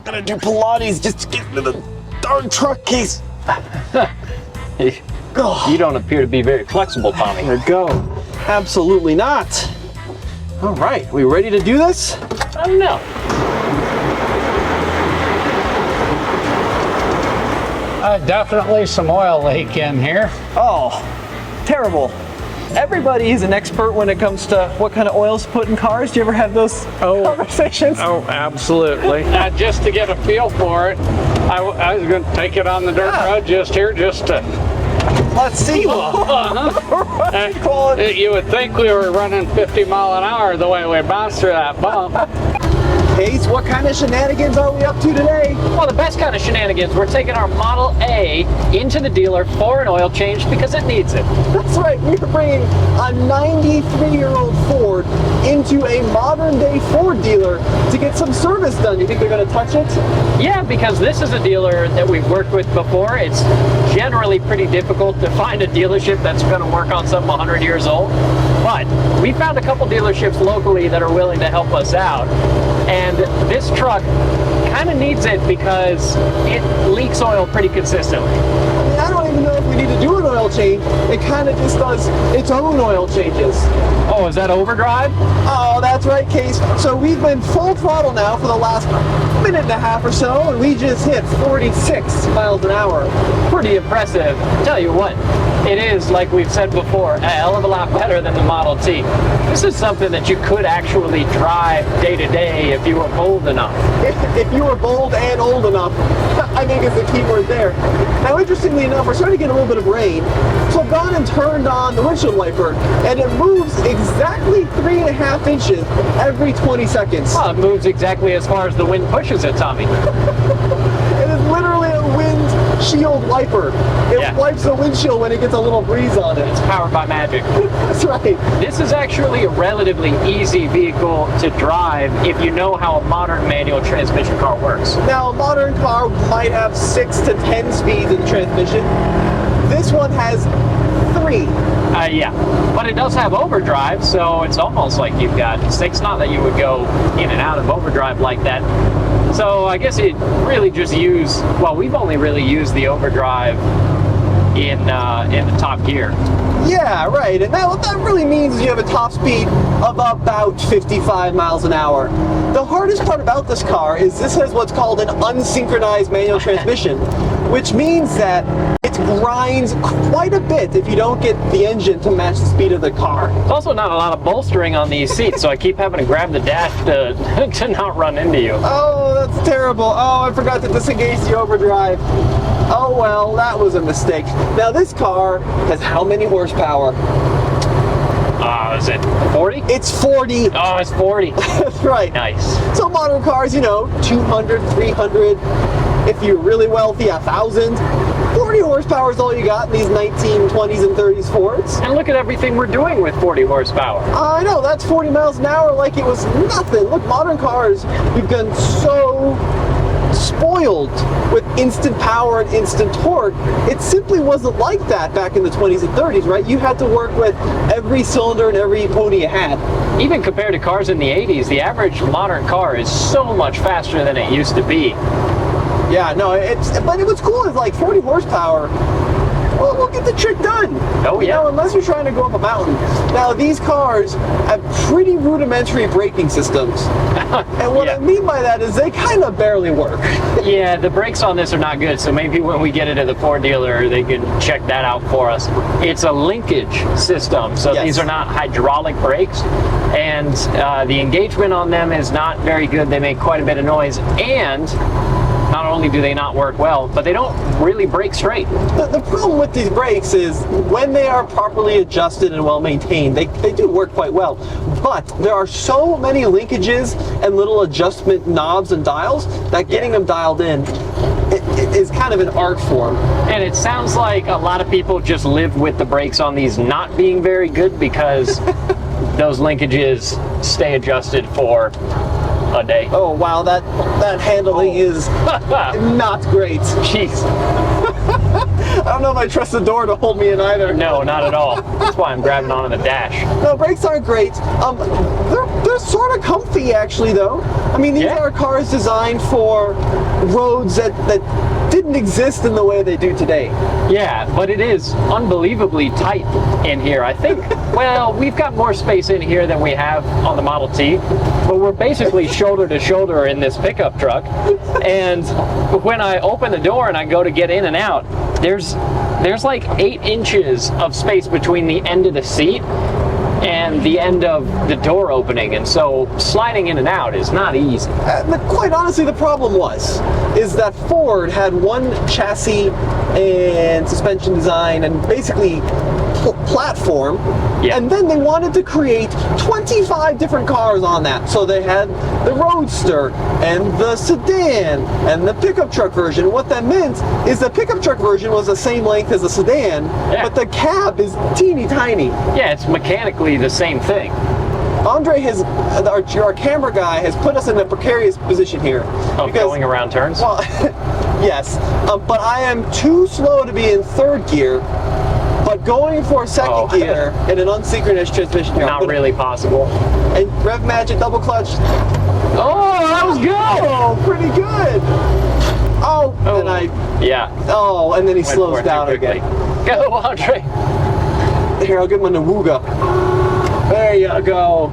Gotta do Pilates just to get into the darn truck case. You don't appear to be very flexible, Tommy. There we go. Absolutely not. All right, we ready to do this? I don't know. Definitely some oil leak in here. Oh, terrible. Everybody is an expert when it comes to what kind of oils to put in cars. Do you ever have those conversations? Oh, absolutely. Just to get a feel for it, I was going to take it on the dirt road just to... Let's see. You would think we were running 50 mile an hour the way we bounced through that bump. Case, what kind of shenanigans are we up to today? Well, the best kind of shenanigans, we're taking our Model A into the dealer for an oil change because it needs it. That's right, we're bringing a 93-year-old Ford into a modern-day Ford dealer to get some service done. You think they're going to touch it? Yeah, because this is a dealer that we've worked with before. It's generally pretty difficult to find a dealership that's going to work on something 100 years old. But we found a couple dealerships locally that are willing to help us out. And this truck kind of needs it because it leaks oil pretty consistently. I don't even know if we need to do an oil change. It kind of just does its own oil changes. Oh, is that overdrive? Oh, that's right, Case. So we've been full throttle now for the last minute and a half or so, and we just hit 46 miles an hour. Pretty impressive. Tell you what, it is, like we've said before, a hell of a lot better than the Model T. This is something that you could actually drive day to day if you were bold enough. If you were bold and old enough, I think is the key word there. Now, interestingly enough, we're starting to get a little bit of rain, so I've gone and turned on the windshield wiper, and it moves exactly 3.5 inches every 20 seconds. Well, it moves exactly as far as the wind pushes it, Tommy. It is literally a windshield wiper. It wipes the windshield when it gets a little breeze on it. It's powered by magic. That's right. This is actually a relatively easy vehicle to drive if you know how a modern manual transmission car works. Now, a modern car might have 6 to 10 speeds in transmission. This one has 3. Yeah, but it does have overdrive, so it's almost like you've got 6. Not that you would go in and out of overdrive like that. So I guess it really just we've only really used the overdrive in the top gear. Yeah, right. And what that really means is you have a top speed of about 55 miles an hour. The hardest part about this car is this has what's called an unsynchronized manual transmission, which means that it grinds quite a bit if you don't get the engine to match the speed of the car. There's also not a lot of bolstering on these seats, so I keep having to grab the dash to not run into you. Oh, that's terrible. Oh, I forgot to disengage the overdrive. Oh well, that was a mistake. Now this car has how many horsepower? Is it 40? It's 40. Oh, it's 40. That's right. Nice. So modern cars, 200, 300. If you're really wealthy, 1,000. 40 horsepower is all you got in these 1920s and 30s Fords. And look at everything we're doing with 40 horsepower. I know, that's 40 miles an hour like it was nothing. Look, modern cars, we've been so spoiled with instant power and instant torque. It simply wasn't like that back in the 20s and 30s, right? You had to work with every cylinder and every pony you had. Even compared to cars in the 80s, the average modern car is so much faster than it used to be. Yeah, no, but what's cool is like 40 horsepower, well, we'll get the trick done. Oh, yeah. Unless you're trying to go up a mountain. Now, these cars have pretty rudimentary braking systems. And what I mean by that is they kind of barely work. Yeah, the brakes on this are not good, so maybe when we get it to the Ford dealer, they can check that out for us. It's a linkage system, so these are not hydraulic brakes, and the engagement on them is not very good. They make quite a bit of noise, and not only do they not work well, but they don't really brake straight. The problem with these brakes is when they are properly adjusted and well maintained, they do work quite well. But there are so many linkages and little adjustment knobs and dials that getting them dialed in it is kind of an art form. And it sounds like a lot of people just live with the brakes on these not being very good because those linkages stay adjusted for a day. Oh wow, that handling is not great. Jeez. I don't know if I trust the door to hold me in either. No, not at all. That's why I'm grabbing onto the dash. No, brakes aren't great. They're They're sort of comfy, actually, though. I mean, these are cars designed for roads that didn't exist in the way they do today. Yeah, but it is unbelievably tight in here. I think, well, we've got more space in here than we have on the Model T, but we're basically shoulder to shoulder in this pickup truck. And when I open the door and I go to get in and out, there's like 8 inches of space between the end of the seat and the end of the door opening, and so sliding in and out is not easy. Quite honestly, the problem is that Ford had one chassis and suspension design and basically platform, and then they wanted to create 25 different cars on that. So they had the Roadster and the sedan and the pickup truck version. What that meant is the pickup truck version was the same length as the sedan, but the cab is teeny tiny. Yeah, it's mechanically the same thing. Andre our camera guy, has put us in a precarious position here. Of going around turns? Well, yes, but I am too slow to be in third gear, but going for second gear in an unsynchronous transmission here. Not really possible. And Rev Magic double clutch. Oh, that was good! Oh, pretty good! Oh, and and then he slows down again. Go, Andre! Here, I'll give him a Nawuga. There you go.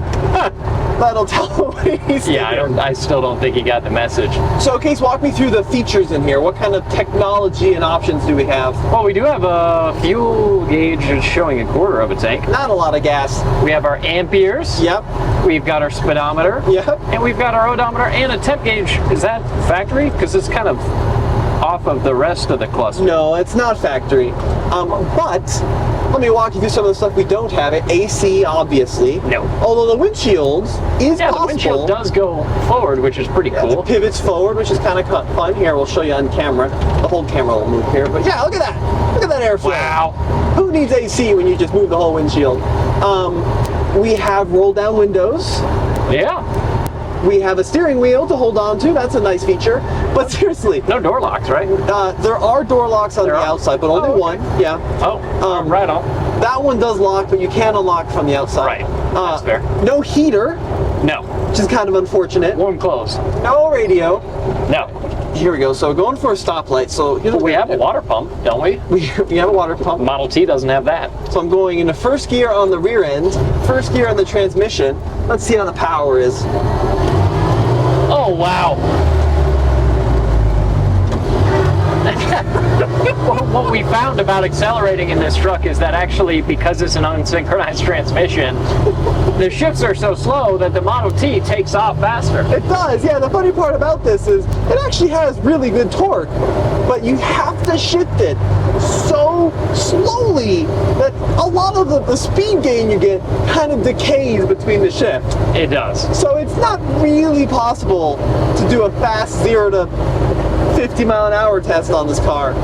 That'll tell him what he's thinking. I still don't think he got the message. So, Case, walk me through the features in here. What kind of technology and options do we have? Well, we do have a fuel gauge showing a quarter of a tank. Not a lot of gas. We have our amperes. Yep. We've got our speedometer. Yep. And we've got our odometer and a temp gauge. Is that factory? Because it's kind of off of the rest of the cluster. No, it's not factory. But let me walk you through some of the stuff we don't have. It AC, obviously. No. Although the windshield is possible. The windshield does go forward, which is pretty cool. It pivots forward, which is kind of fun. Here, we'll show you on camera. The whole camera will move here. But yeah, look at that. Look at that airflow. Wow. Who needs AC when you just move the whole windshield? We have roll-down windows. Yeah. We have a steering wheel to hold on to. That's a nice feature. But seriously. No door locks, right? There are door locks on the outside, but only one. Yeah. Oh, right on. That one does lock, but you can unlock from the outside. Right. That's fair. No heater. No. Which is kind of unfortunate. Warm clothes. No radio. No. Here we go. So going for a stoplight. So we have a water pump, don't we? We have a water pump. Model T doesn't have that. So I'm going into first gear on the rear end, first gear on the transmission. Let's see how the power is. Oh, wow. What we found about accelerating in this truck is that actually, because it's an unsynchronized transmission, the shifts are so slow that the Model T takes off faster. It does, yeah. The funny part about this is it actually has really good torque, but you have to shift it so slowly that a lot of the speed gain you get kind of decays between the shift. It does. So it's not really possible to do a fast 0 to 50 mile an hour test on this car,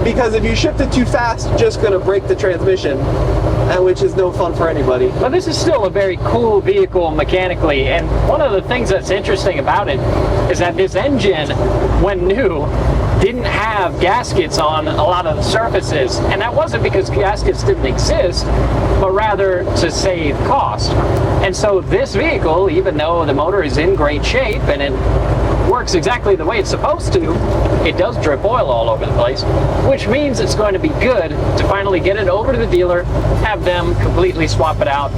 because if you shift it too fast, you're just going to break the transmission, and which is no fun for anybody. But this is still a very cool vehicle mechanically, and one of the things that's interesting about it is that this engine, when new, didn't have gaskets on a lot of the surfaces, and that wasn't because gaskets didn't exist, but rather to save cost. And so this vehicle, even though the motor is in great shape and it works exactly the way it's supposed to, it does drip oil all over the place, which means it's going to be good to finally get it over to the dealer, have them completely swap it out.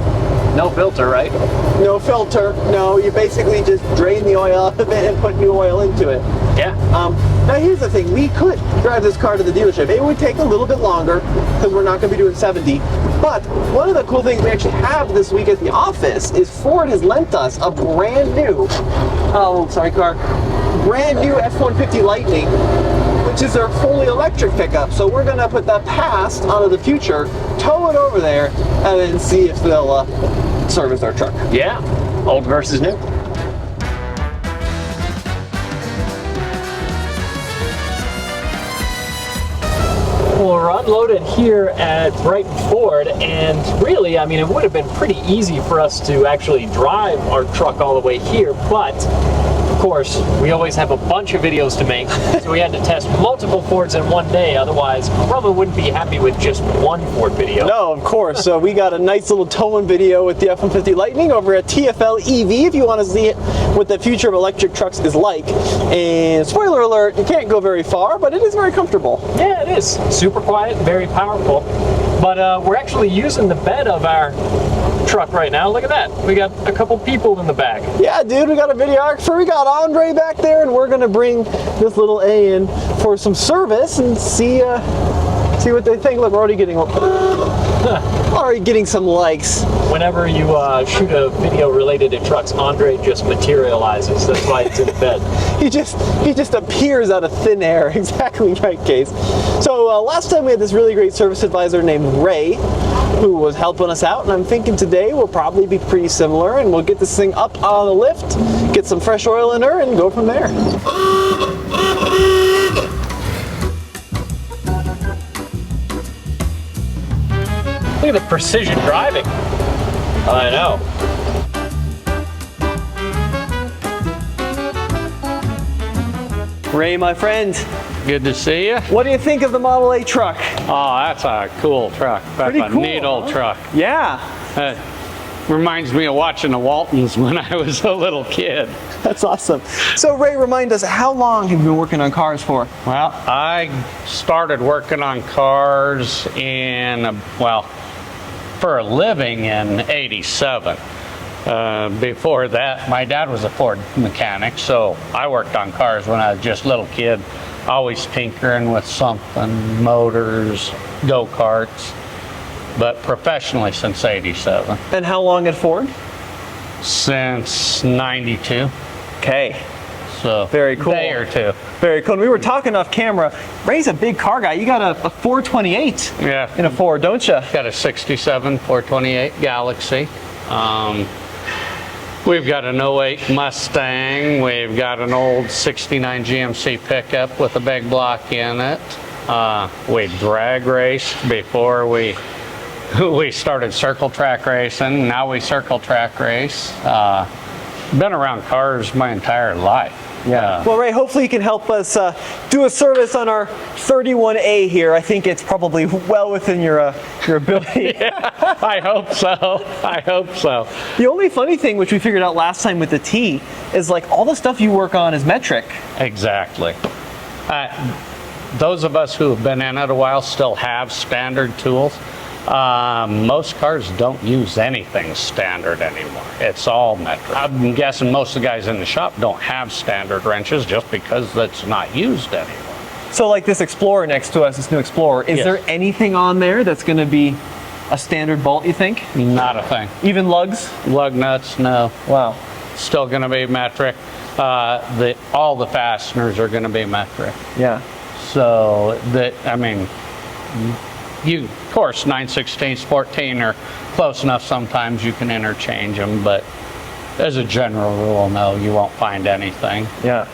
No filter, right? No filter. No, you basically just drain the oil out of it and put new oil into it. Yeah. Now here's the thing, we could drive this car to the dealership. It would take a little bit longer because we're not going to be doing 70. But one of the cool things we actually have this week at the office is Ford has lent us a brand new, brand new F-150 Lightning, which is their fully electric pickup. So we're going to put that past onto the future, tow it over there, and then see if they'll service our truck. Yeah, old versus new. Well, we're unloaded here at Brighton Ford, and really, I mean, it would have been pretty easy for us to actually drive our truck all the way here, but course, we always have a bunch of videos to make, so we had to test multiple Fords in one day. Otherwise, we probably wouldn't be happy with just one Ford video. No, of course. So we got a nice little towing video with the F-150 Lightning over at TFL EV if you want to see it, what the future of electric trucks is like. And spoiler alert, you can't go very far, but it is very comfortable. Yeah, it is. Super quiet, very powerful. But we're actually using the bed of our truck right now. Look at that. We got a couple people in the back. Yeah, dude, we got a videographer. We got Andre back there, and we're going to bring this little A in for some service and see what they think. Look, we're already getting some likes. Whenever you shoot a video related to trucks, Andre just materializes. That's why it's in bed. He just appears out of thin air. Exactly right, Case. So last time we had this really great service advisor named Ray, who was helping us out, and I'm thinking today will probably be pretty similar, and we'll get this thing up on the lift, get some fresh oil in her, and go from there. Look at the precision driving. I know. Ray, my friend, Good to see you. what do you think of the Model A truck? Oh, that's a cool truck. That's Pretty a cool, neat old huh? truck. Yeah, Reminds me of watching the Waltons when I was a little kid. that's awesome. So Ray, remind us, how long have you been working on cars for? Well, I started working on cars for a living in '87. Before that, my dad was a Ford mechanic, so I worked on cars when I was just a little kid, always tinkering with something, motors, go-karts, but professionally since '87. And how long at Ford? Since '92. Okay, So Very cool. A day or two. very cool. And we were talking off camera. Ray's a big car guy. You got a 428 Yeah. in a Ford, don't you? Got a '67 428 Galaxy. We've got an '08 Mustang. We've got an old '69 GMC pickup with a big block in it. We drag raced before we started circle track racing. Now we circle track race. Been around cars my entire life. Yeah. Well, Ray, hopefully you can help us do a service on our 31A here. I think it's probably well within your ability. Yeah, I hope so. I hope so. The only funny thing, which we figured out last time with the T, is like all the stuff you work on is metric. Exactly. Those of us who have been in it a while still have standard tools. Most cars don't use anything standard anymore. It's all metric. I'm guessing most of the guys in the shop don't have standard wrenches just because that's not used anymore. So like this Explorer next to us, this new Explorer, is Yes. there anything on there that's going to be a standard bolt, you think? Not a thing. Even lugs? Lug nuts, no. Wow. Still going to be metric. All the fasteners are going to be metric. Yeah. So of course, 9/16, 14 are close enough. Sometimes you can interchange them, but as a general rule, no, you won't find anything. Yeah.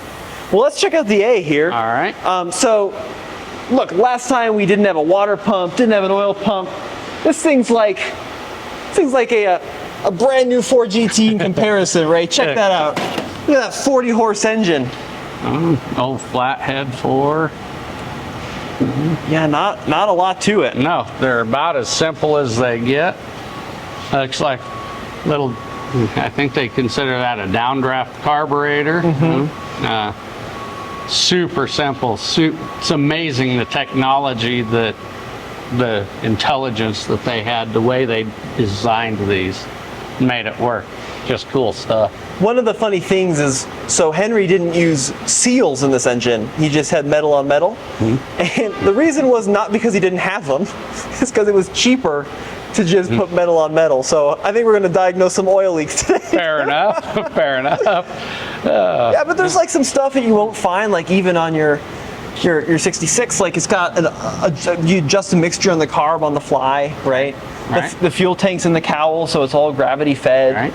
Well, let's check out the A here. All right. So, look, last time we didn't have a water pump, didn't have an oil pump. This thing's like a brand new Ford GT in comparison, Ray. Check that out. Look at that 40-horse engine. Old flathead 4. Yeah, not a lot to it. No, they're about as simple as they get. Looks like little, I think they consider that a downdraft carburetor. Super simple. It's amazing the technology, the intelligence that they had, the way they designed these, made it work. Just cool stuff. One of the funny things is, so Henry didn't use seals in this engine. He just had metal on metal. And the reason was not because he didn't have them. It's because it was cheaper to just put metal on metal. So I think we're going to diagnose some oil leaks today. Fair enough. Fair enough. Yeah, but there's like some stuff that you won't find, like even on your 66, like it's got you adjust the mixture on the carb on the fly, right? Right. The fuel tank's in the cowl, so it's all gravity fed. Right.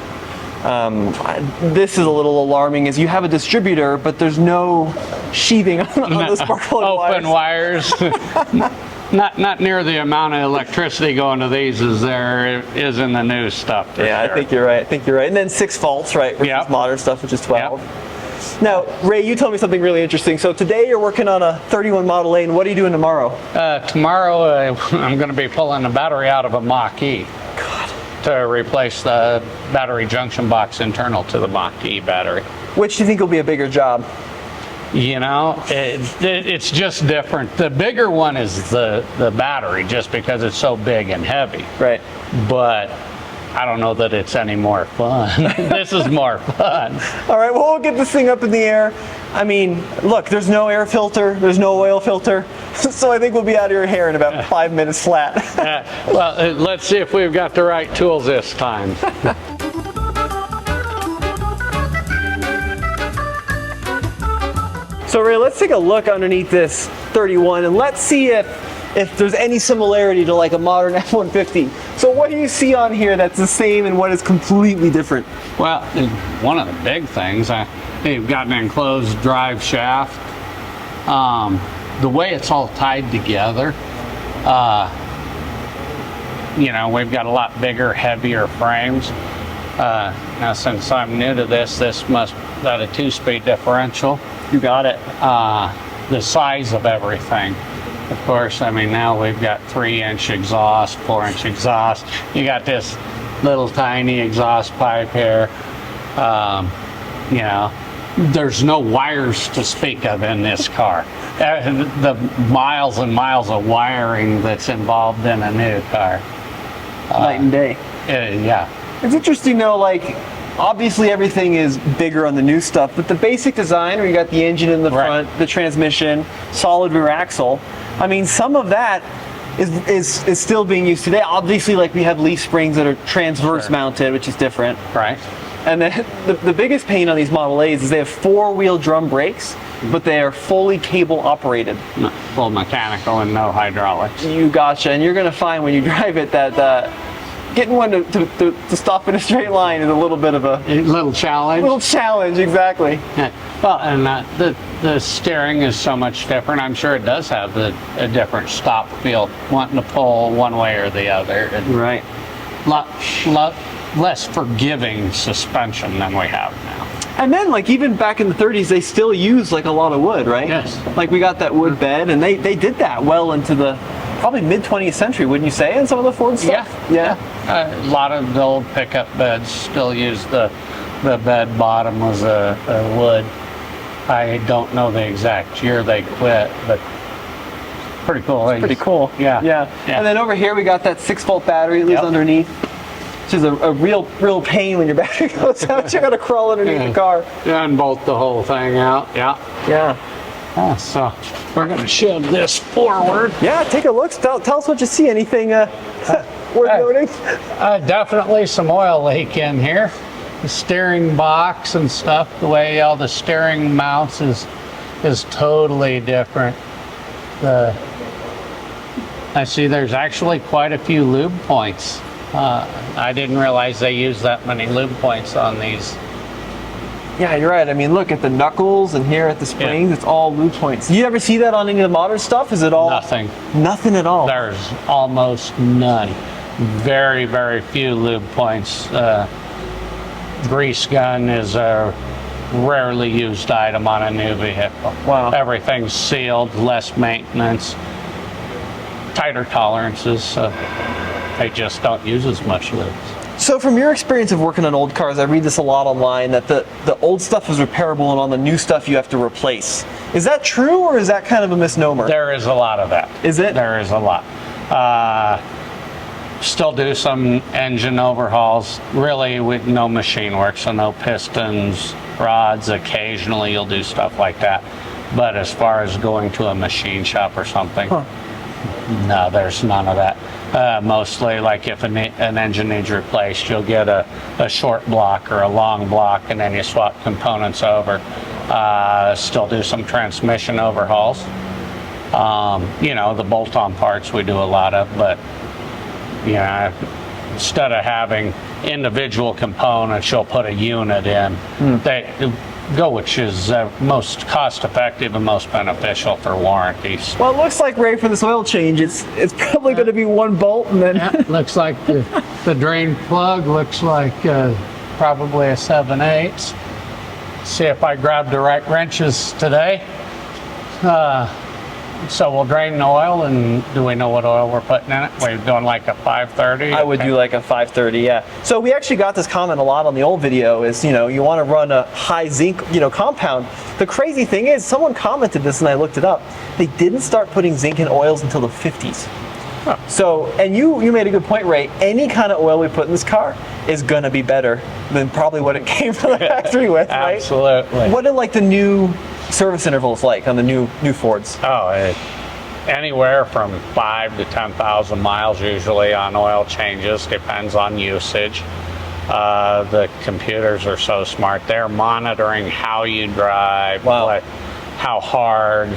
This is a little alarming, is you have a distributor, but there's no sheathing on the spark plug Open wires. Not near the amount of electricity going to these as there is in the new stuff. Yeah, sure. I think you're right. And then 6 volts, right? Versus Yep. modern stuff, which is 12. Yep. Now, Ray, you told me something really interesting. So today you're working on a 31 Model A, and what are you doing tomorrow? Tomorrow I'm going to be pulling the battery out of a Mach-E to replace the battery junction box internal to the Mach-E battery. Which do you think will be a bigger job? You know, it's just different. The bigger one is the battery, just because it's so big and heavy. Right. But I don't know that it's any more fun. This is more fun. All right, well, we'll get this thing up in the air. I mean, look, there's no air filter, there's no oil filter, so I think we'll be out of your hair in about 5 minutes flat. Well, let's see if we've got the right tools this time. So Ray, let's take a look underneath this 31 and let's see if there's any similarity to like a modern F-150. So what do you see on here that's the same and what is completely different? Well, one of the big things, you've got an enclosed drive shaft. The way it's all tied together, you know, we've got a lot bigger, heavier frames. Now, since I'm new to this must got a 2-speed differential. You got it. The size of everything. Of course, I mean, now we've got 3-inch exhaust, 4-inch exhaust. You got this little tiny exhaust pipe here. You know, there's no wires to speak of in this car. The miles and miles of wiring that's involved in a new car. Night and day. Yeah. It's interesting though, like, obviously everything is bigger on the new stuff, but the basic design where you got the engine in the front, the transmission, solid rear axle, I mean, some of that is still being used today. Obviously, like, we have leaf springs that are transverse mounted, which is different. Right. And then the biggest pain on these Model A's is they have 4-wheel drum brakes, but they are fully cable operated. Full mechanical and no hydraulics. You gotcha. And you're going to find when you drive it that getting one to stop in a straight line is a little bit of a little challenge. Little challenge, exactly. Yeah. Well, and the steering is so much different. I'm sure it does have a different stop feel, wanting to pull one way or the other. Right. Lot less forgiving suspension than we have now. And then, like, even back in the 30s, they still use like a lot of wood, right? Yes. Like, we got that wood bed, and they did that well into the probably mid 20th century, wouldn't you say, in some of the Ford stuff? Yeah. A lot of the old pickup beds still use the bed bottom was a wood. I don't know the exact year they quit, but pretty cool. Pretty cool. Yeah. And then over here we got that 6-volt battery that lives underneath, which is a real pain when your battery goes out. You got to crawl underneath the car. Yeah, and bolt the whole thing out. Yeah. So we're going to shove this forward. Yeah, take a look. Tell us what you see. Anything worth noting? Definitely some oil leak in here. The steering box and stuff, the way all the steering mounts is totally different. I see there's actually quite a few lube points. I didn't realize they use that many lube points on these. Yeah, you're right. I mean, look at the knuckles and here at the springs, it's all lube points. Do you ever see that on any of the modern stuff? Is it all? Nothing. Nothing at all. There's almost none. Very, very few lube points. Grease gun is a rarely used item on a new vehicle. Wow. Everything's sealed, less maintenance, tighter tolerances, so they just don't use as much lube. So from your experience of working on old cars, I read this a lot online, that the old stuff is repairable and on the new stuff you have to replace. Is that true, or is that kind of a misnomer? There is a lot of that. Is it? There is a lot. Still do some engine overhauls, really with no machine work, so no pistons, rods. Occasionally you'll do stuff like that. But as far as going to a machine shop or something, no, there's none of that. Mostly, like if an engine needs replaced, you'll get a short block or a long block, and then you swap components over. Still do some transmission overhauls. You know, the bolt-on parts we do a lot of, but you know, instead of having individual components, you'll put a unit in. Which is most cost-effective and most beneficial for warranties. Well, it looks like, Ray, for this oil change, it's probably going to be one bolt and then... Looks like the drain plug looks like probably a 7/8. see if I grabbed the right wrenches today. So we'll drain the oil, and do we know what oil we're putting in it? We're doing like a 530? I would do like a 530, yeah. So we actually got this comment a lot on the old video is, you know, you want to run a high zinc, you know, compound. The crazy thing is, someone commented this and I looked it up. They didn't start putting zinc in oils until the 50s. Huh. So, and you made a good point, Ray. Any kind of oil we put in this car is going to be better than probably what it came from the factory with, right? Absolutely. What are like the new service intervals like on the new Fords? Oh, anywhere from 5 to 10,000 miles usually on oil changes, depends on usage. The computers are so smart. They're monitoring how you drive, Wow. how hard,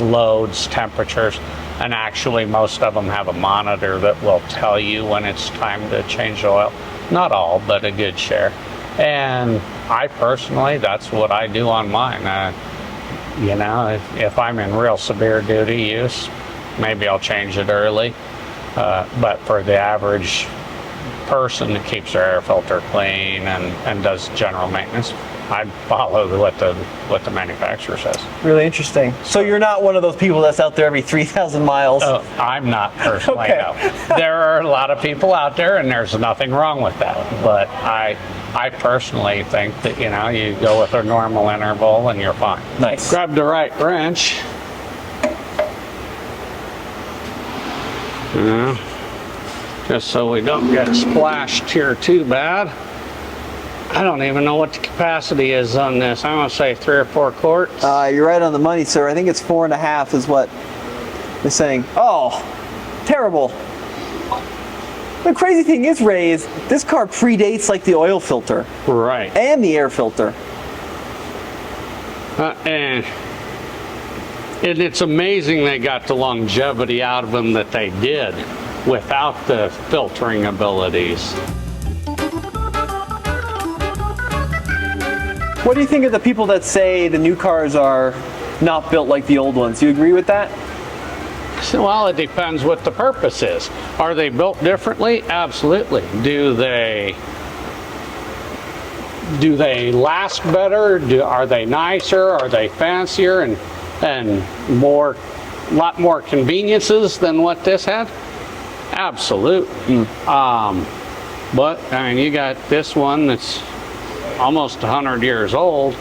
loads, temperatures, and actually most of them have a monitor that will tell you when it's time to change oil. Not all, but a good share. And I personally, that's what I do on mine. You know, if I'm in real severe duty use, maybe I'll change it early. But for the average person that keeps their air filter clean and does general maintenance, I'd follow what the manufacturer says. Really interesting. So you're not one of those people that's out there every 3,000 miles. I'm not personally, Okay. no. There are a lot of people out there, and there's nothing wrong with that. But I personally think that, you know, you go with a normal interval and you're fine. Nice. Grab the right wrench. Just so we don't get splashed here too bad. I don't even know what the capacity is on this. I'm gonna say 3 or 4 quarts. You're right on the money, sir. I think it's 4.5 is what they're saying. Oh, terrible. The crazy thing is, Ray, is this car predates like the oil filter Right. and the air filter. And it's amazing they got the longevity out of them that they did without the filtering abilities. What do you think of the people that say the new cars are not built like the old ones? Do you agree with that? So, well, it depends what the purpose is. Are they built differently? Absolutely. Do they last better? Are they nicer? Are they fancier and lot more conveniences than what this had? Absolutely. But I mean, you got this one that's almost 100 years old,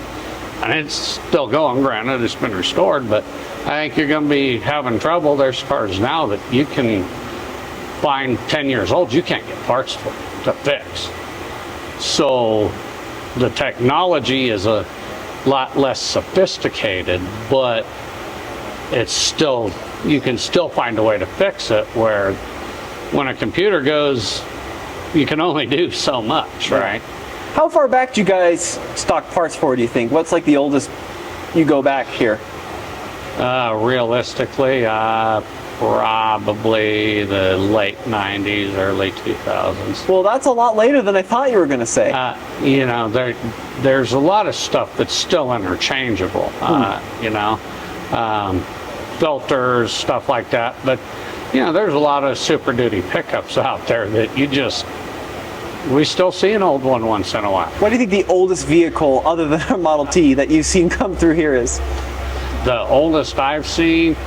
and it's still going. Granted, it's been restored, but I think you're going to be having trouble. There's cars now that you can find 10 years old, you can't get parts for to fix. So the technology is a lot less sophisticated, but it's still, you can still find a way to fix it, where when a computer goes, you can only do so much, right? How far back do you guys stock parts for, do you think? What's like the oldest you go back here? Realistically, probably the late 90s, early 2000s. Well, that's a lot later than I thought you were going to say. You know, there's a lot of stuff that's still interchangeable, you know, filters, stuff like that. But, you know, there's a lot of Super Duty pickups out there that we still see an old one once in a while. What do you think the oldest vehicle other than a Model T that you've seen come through here is? The oldest I've seen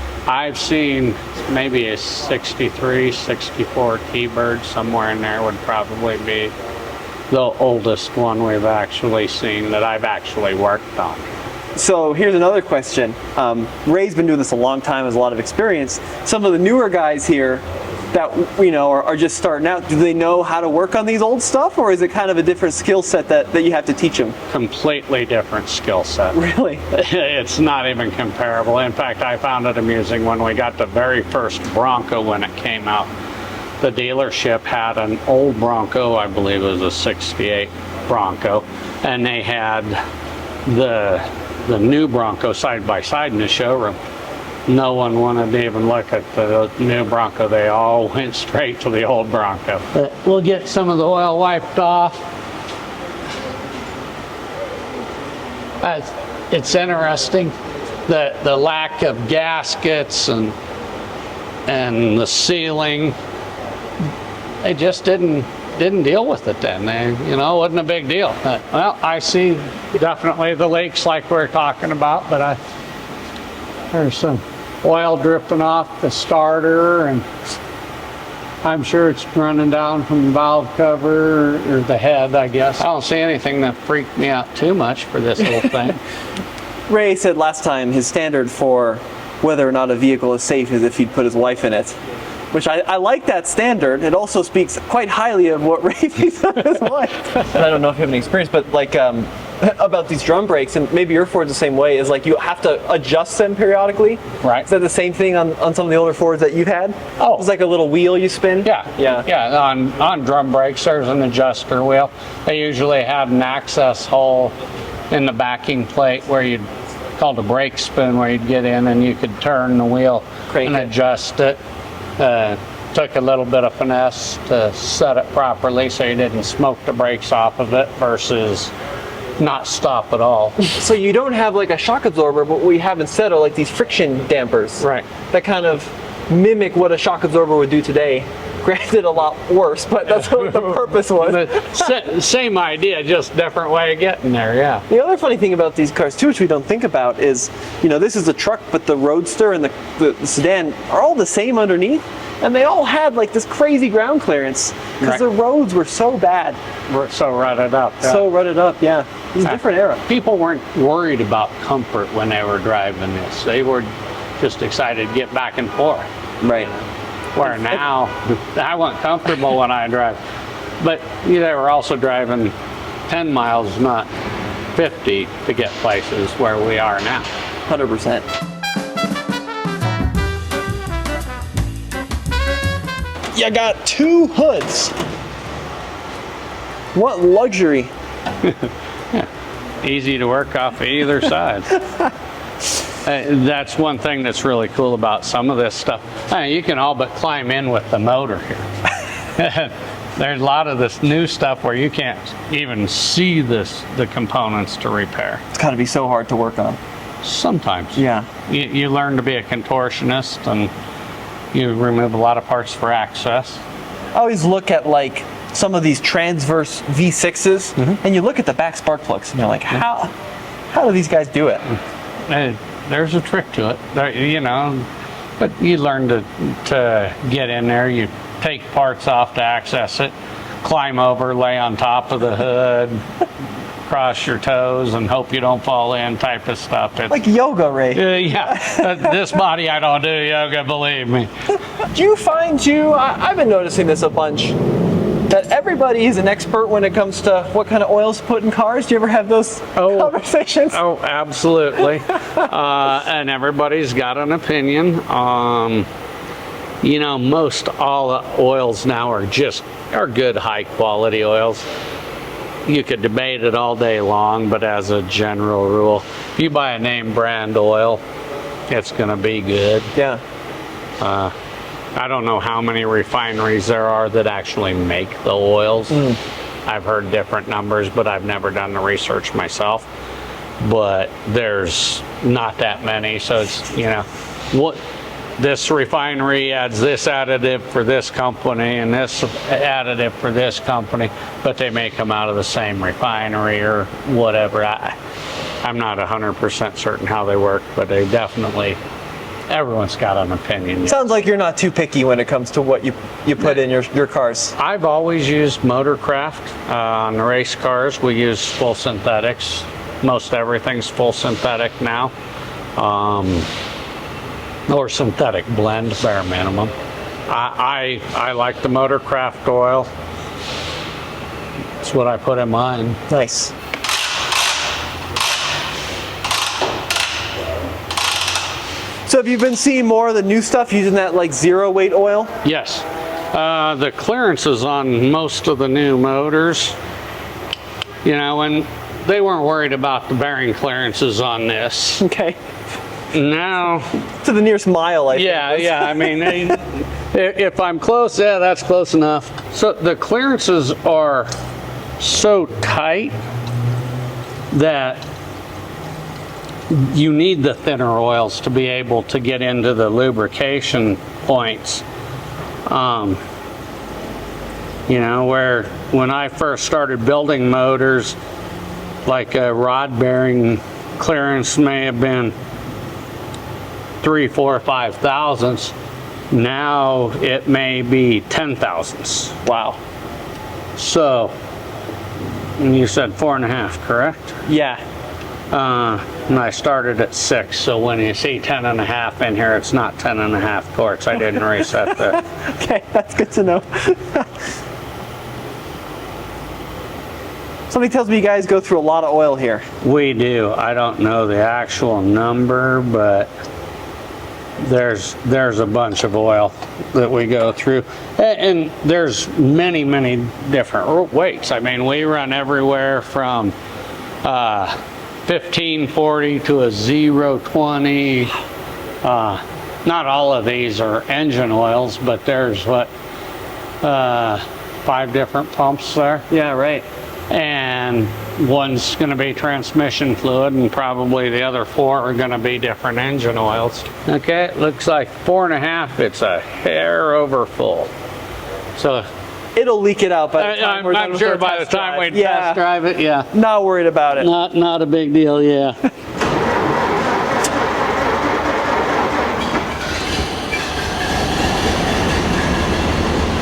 maybe a 63, 64 T-Bird, somewhere in there would probably be the oldest one we've actually seen that I've actually worked on. So here's another question. Ray's been doing this a long time, has a lot of experience. Some of the newer guys here that, you know, are just starting out, do they know how to work on these old stuff, or is it kind of a different skill set that you have to teach them? Completely different skill set. Really? It's not even comparable. In fact, I found it amusing when we got the very first Bronco when it came out. The dealership had an old Bronco, I believe it was a 68 Bronco, and they had the new Bronco side by side in the showroom. No one wanted to even look at the new Bronco. They all went straight to the old Bronco. But we'll get some of the oil wiped off. It's interesting that the lack of gaskets and the sealing, they just didn't didn't deal with it then. It wasn't a big deal. Well, I see definitely the leaks like we're talking about, but there's some oil dripping off the starter, and I'm sure it's running down from the valve cover or the head, I guess. I don't see anything that freaked me out too much for this whole thing. Ray said last time his standard for whether or not a vehicle is safe is if he'd put his wife in it, which I like that standard. It also speaks quite highly of what Ray thinks of his wife. And I don't know if you have any experience, but like about these drum brakes, and maybe your Ford's the same way, is like you have to adjust them periodically. Right. Is that the same thing on some of the older Fords that you've had? Oh. It's like a little wheel you spin? Yeah. On drum brakes, there's an adjuster wheel. They usually have an access hole in the backing plate where you'd called a brake spoon, where you'd get in and you could turn the wheel and adjust it. Took a little bit of finesse to set it properly so you didn't smoke the brakes off of it versus not stop at all. So you don't have like a shock absorber, but what we have instead are like these friction dampers. Right. That kind of mimic what a shock absorber would do today. Granted, a lot worse, but that's what the purpose was. Same idea, just different way of getting there, yeah. The other funny thing about these cars too, which we don't think about, is, this is a truck, but the Roadster and the sedan are all the same underneath, and they all had like this crazy ground clearance because the roads were so bad. So rutted up. Yeah. So rutted up, yeah. It was a different era. People weren't worried about comfort when they were driving this. They were just excited to get back and forth. Right. Where now, I want comfortable when I drive. But they were also driving 10 miles, not 50, to get places where we are now. 100%. You got two hoods. What luxury. Easy to work off of either side. That's one thing that's really cool about some of this stuff. You can all but climb in with the motor here. There's a lot of this new stuff where you can't even see the components to repair. It's got to be so hard to work on. Sometimes. Yeah. You learn to be a contortionist, and you remove a lot of parts for access. I always look at like some of these transverse V6s, and you look at the back spark plugs, and you're like, how do these guys do it? There's a trick to it, but you learn to get in there. You take parts off to access it, climb over, lay on top of the hood, cross your toes, and hope you don't fall in type of stuff. It's like yoga, Ray. This body, I don't do yoga, believe me. Do you find I've been noticing this a bunch, that everybody is an expert when it comes to what kind of oils to put in cars? Do you ever have those conversations? Oh, absolutely. And everybody's got an opinion. Most all oils now are good, high quality oils. You could debate it all day long, but as a general rule, if you buy a name brand oil, it's going to be good. Yeah. I don't know how many refineries there are that actually make the oils. I've heard different numbers, but I've never done the research myself. But there's not that many, so it's, what this refinery adds this additive for this company and this additive for this company, but they may come out of the same refinery or whatever. I'm not 100% certain how they work, but they definitely, everyone's got an opinion. Sounds like you're not too picky when it comes to what you put in your cars. I've always used Motorcraft. On the race cars, we use full synthetics. Most everything's full synthetic now. Or synthetic blend, bare minimum. I like the Motorcraft oil. That's what I put in mine. Nice. So have you been seeing more of the new stuff using that like zero weight oil? Yes. The clearances on most of the new motors, and they weren't worried about the bearing clearances on this. Okay. Now, to the nearest mile, I think. Yeah. I mean, if I'm close, that's close enough. So the clearances are so tight that you need the thinner oils to be able to get into the lubrication points. You know, where when I first started building motors, like a rod bearing clearance may have been 3, 4, 5 thousandths. Now it may be 10 thousandths. Wow. So, and you said 4.5, correct? Yeah. And I started at 6, so when you see 10.5 in here, it's not 10.5 quirks. I didn't reset that. Okay, that's good to know. Somebody tells me you guys go through a lot of oil here. We do. I don't know the actual number, but there's a bunch of oil that we go through, and there's many different weights. I mean, we run everywhere from 1540 to a 020. Not all of these are engine oils, but there's 5 different pumps there. Yeah, right. And one's going to be transmission fluid, and probably the other 4 are going to be different engine oils. Okay, it looks like 4.5. It's a hair over full. So It'll leak it out by the time we're done I'm with sure our by the test time drive. we test drive it, yeah. Not worried about it. Not a big deal, yeah.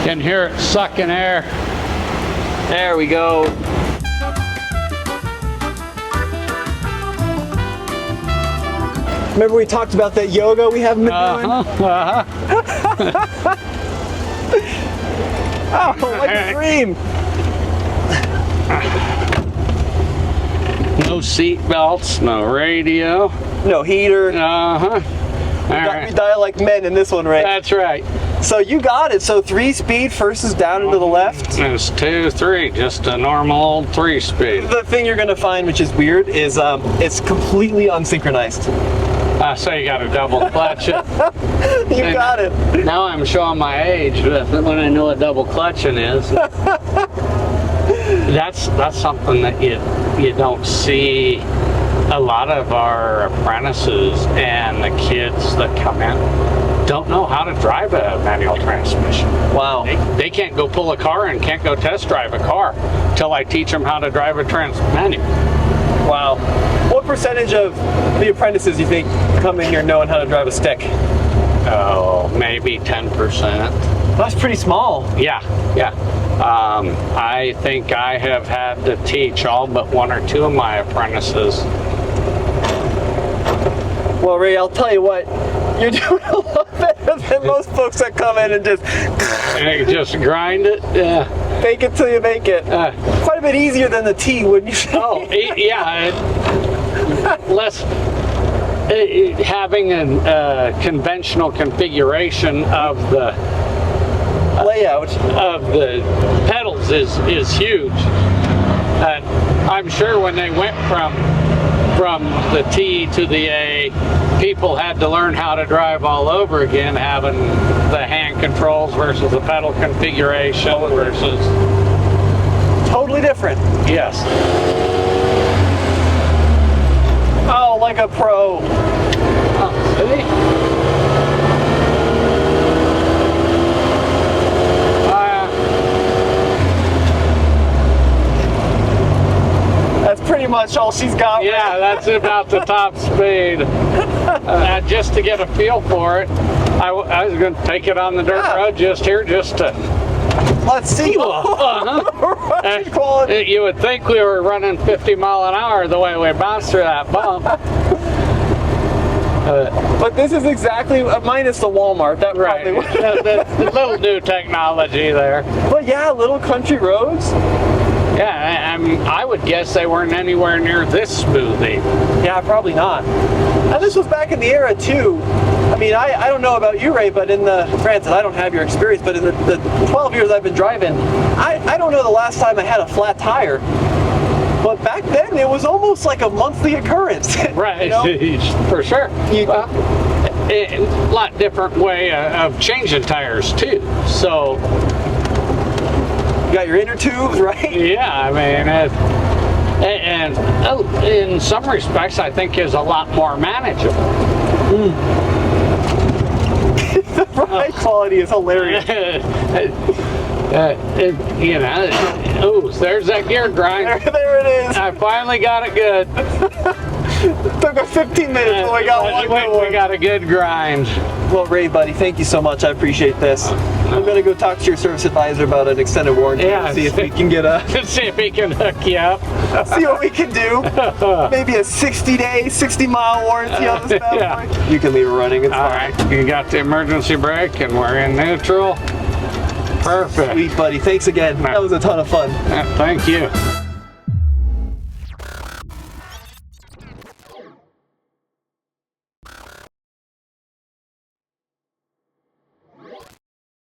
Can hear it sucking air. There we go. Remember we talked about that yoga we haven't been doing? Oh, like a dream. No seat belts, no radio. No heater. Uh-huh. We dial like men in this one, right? That's right. So you got it. So 3-speed, first is down and to the left. It's 2, 3, just a normal old 3-speed. The thing you're gonna find, which is weird, is it's completely unsynchronized. So you got to double clutch it. You got it. Now I'm showing my age when I know what double clutching is. That's something that you don't see. A lot of our apprentices and the kids that come in don't know how to drive a manual transmission. Wow. They can't go pull a car and can't go test drive a car till I teach them how to drive a manual. Wow. What percentage of the apprentices you think come in here knowing how to drive a stick? Oh, maybe 10%. That's pretty small. Yeah. I think I have had to teach all but 1 or 2 of my apprentices. Well, Ray, I'll tell you what, you're doing a lot better than most folks that come in and just grind it. Yeah. Fake it till you make it. Quite a bit easier than the T, wouldn't you say? Oh, yeah. Less having a conventional configuration of the layout of the pedals is huge. And I'm sure when they went from the T to the A, people had to learn how to drive all over again, having the hand controls versus the pedal configuration versus... Totally different. Yes. Oh, like a pro. Oh, see? That's pretty much all she's got. Yeah, that's about the top speed. Just to get a feel for it, I was going to take it on the dirt road just to... Let's see. Rushing quality. You would think we were running 50 mile an hour the way we bounced through that bump. But this is exactly minus the Walmart. That right. probably the little new technology there. But yeah, little country roads. Yeah, I would guess they weren't anywhere near this smooth even. Yeah, probably not. And this was back in the era too. I mean, I don't know about you, Ray, but granted, I don't have your experience, but in the 12 years I've been driving, I don't know the last time I had a flat tire. But back then, it was almost like a monthly occurrence. Right, you know? For sure. A lot different way of changing tires too. So you got your inner tubes, right? Yeah, I mean, and in some respects, I think is a lot more manageable. The ride quality is hilarious. Oh, there's that gear grind. There it is. I finally got it good. Took us 15 minutes, but we got one good one. We got a good grind. Well, Ray, buddy, thank you so much. I appreciate this. I'm gonna go talk to your service advisor about an extended warranty. Yeah. See if we can get a. See if he can hook you up. See what we can do. Maybe a 60-day, 60-mile warranty on this bad Yeah. boy. You can leave it running. It's All fine. right, you got the emergency brake and we're in neutral. Perfect. Sweet, buddy. Thanks again. That was a ton of fun. Thank you.